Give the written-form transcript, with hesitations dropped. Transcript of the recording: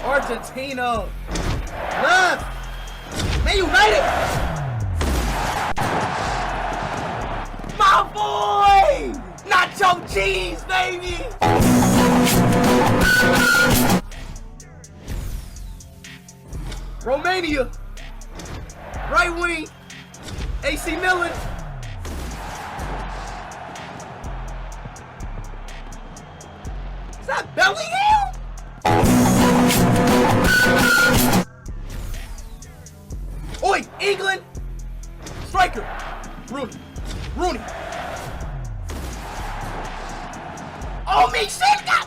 Argentina. Left. Man United. My boy. Nacho cheese, baby. Romania. Right wing. AC Milan. Is that Bellingham? Oi, England. Striker. Rooney. Oh, me, Silka.